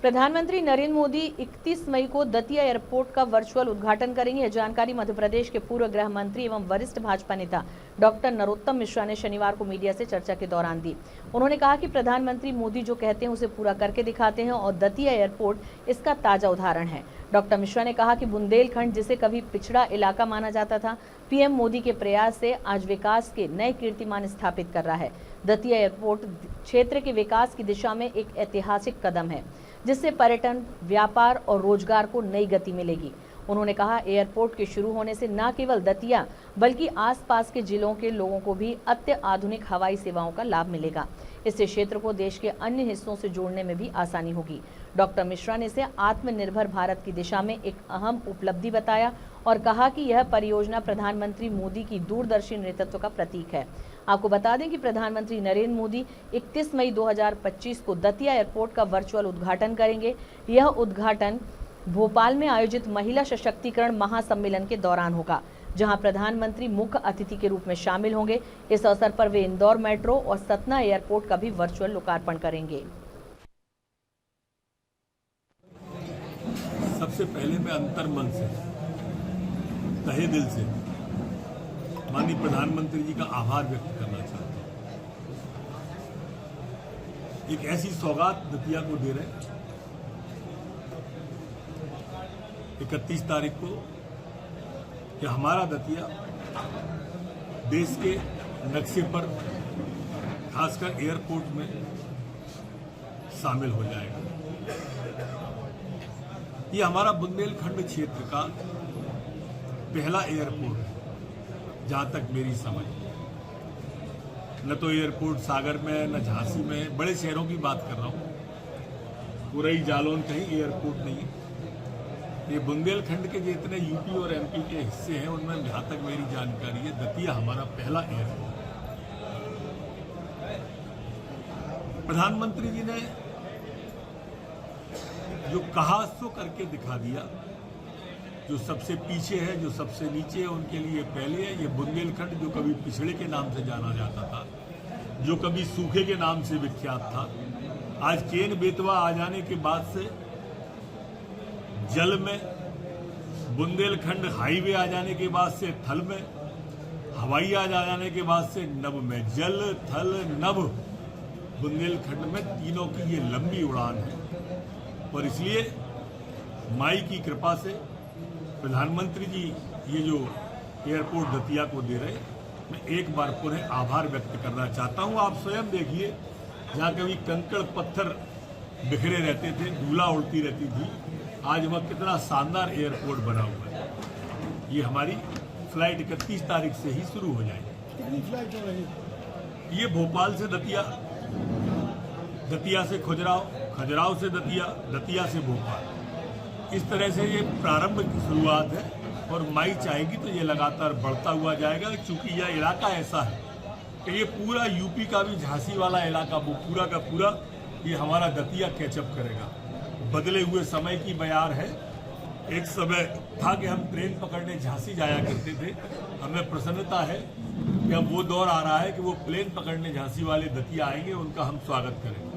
प्रधानमंत्री नरेंद्र मोदी 31 मई को दतिया एयरपोर्ट का वर्चुअल उद्घाटन करेंगे। यह जानकारी मध्य प्रदेश के पूर्व गृह मंत्री एवं वरिष्ठ भाजपा नेता डॉक्टर नरोत्तम मिश्रा ने शनिवार को मीडिया से चर्चा के दौरान दी। उन्होंने कहा कि प्रधानमंत्री मोदी जो कहते हैं उसे पूरा करके दिखाते हैं और दतिया एयरपोर्ट इसका ताजा उदाहरण है। डॉक्टर मिश्रा ने कहा कि बुंदेलखंड जिसे कभी पिछड़ा इलाका माना जाता था, पीएम मोदी के प्रयास से आज विकास के नए कीर्तिमान स्थापित कर रहा है। दतिया एयरपोर्ट क्षेत्र के विकास की दिशा में एक ऐतिहासिक कदम है, जिससे पर्यटन, व्यापार और रोजगार को नई गति मिलेगी। उन्होंने कहा, एयरपोर्ट के शुरू होने से न केवल दतिया बल्कि आसपास के जिलों के लोगों को भी अत्याधुनिक हवाई सेवाओं का लाभ मिलेगा। इससे क्षेत्र को देश के अन्य हिस्सों से जोड़ने में भी आसानी होगी। डॉक्टर मिश्रा ने इसे आत्मनिर्भर भारत की दिशा में एक अहम उपलब्धि बताया और कहा कि यह परियोजना प्रधानमंत्री मोदी की दूरदर्शी नेतृत्व का प्रतीक है। आपको बता दें कि प्रधानमंत्री नरेंद्र मोदी 31 मई 2025 को दतिया एयरपोर्ट का वर्चुअल उद्घाटन करेंगे। यह उद्घाटन भोपाल में आयोजित महिला सशक्तिकरण महासम्मेलन के दौरान होगा, जहां प्रधानमंत्री मुख्य अतिथि के रूप में शामिल होंगे। इस अवसर पर वे इंदौर मेट्रो और सतना एयरपोर्ट का भी वर्चुअल लोकार्पण करेंगे। सबसे पहले मैं अंतर्मन से, तहे दिल से माननीय प्रधानमंत्री जी का आभार व्यक्त करना चाहता हूं। एक ऐसी सौगात दतिया को दे रहे 31 तारीख को कि हमारा दतिया देश के नक्शे पर खासकर एयरपोर्ट में शामिल हो जाएगा। ये हमारा बुंदेलखंड क्षेत्र का पहला एयरपोर्ट है, जहां तक मेरी समझ। न तो एयरपोर्ट सागर में, न झांसी में, बड़े शहरों की बात कर रहा हूं। पुरई, जालौन कहीं एयरपोर्ट नहीं है। ये बुंदेलखंड के जितने यूपी और एमपी के हिस्से हैं, उनमें जहां तक मेरी जानकारी है, दतिया हमारा पहला एयरपोर्ट है। प्रधानमंत्री जी ने जो कहा सो करके दिखा दिया। जो सबसे पीछे है, जो सबसे नीचे है, उनके लिए पहले है। ये बुंदेलखंड जो कभी पिछड़े के नाम से जाना जाता था, जो कभी सूखे के नाम से विख्यात था, आज केन बेतवा आ जाने के बाद से जल में, बुंदेलखंड हाईवे आ जाने के बाद से थल में, हवाई आ जाने के बाद से नभ में, जल, थल, नभ, बुंदेलखंड में तीनों की ये लंबी उड़ान है। और इसलिए माई की कृपा से प्रधानमंत्री जी ये जो एयरपोर्ट दतिया को दे रहे, मैं एक बार पुनः आभार व्यक्त करना चाहता हूं। आप स्वयं देखिए, जहां कभी कंकड़ पत्थर बिखरे रहते थे, धूला उड़ती रहती थी, आज वह कितना शानदार एयरपोर्ट बना हुआ है। ये हमारी फ्लाइट 31 तारीख से ही शुरू हो जाएगी। कितनी फ्लाइट हो रही है? ये भोपाल से दतिया, दतिया से खजुराहो, खजुराहो से दतिया, दतिया से भोपाल। इस तरह से ये प्रारंभ की शुरुआत है और माई चाहेगी तो ये लगातार बढ़ता हुआ जाएगा। क्योंकि यह इलाका ऐसा है कि ये पूरा यूपी का भी झांसी वाला इलाका, वो पूरा का पूरा ये हमारा दतिया कैचअप करेगा। बदले हुए समय की बयार है। एक समय था कि हम ट्रेन पकड़ने झांसी जाया करते थे। हमें प्रसन्नता है कि अब वो दौर आ रहा है कि वो प्लेन पकड़ने झांसी वाले दतिया आएंगे, उनका हम स्वागत करेंगे।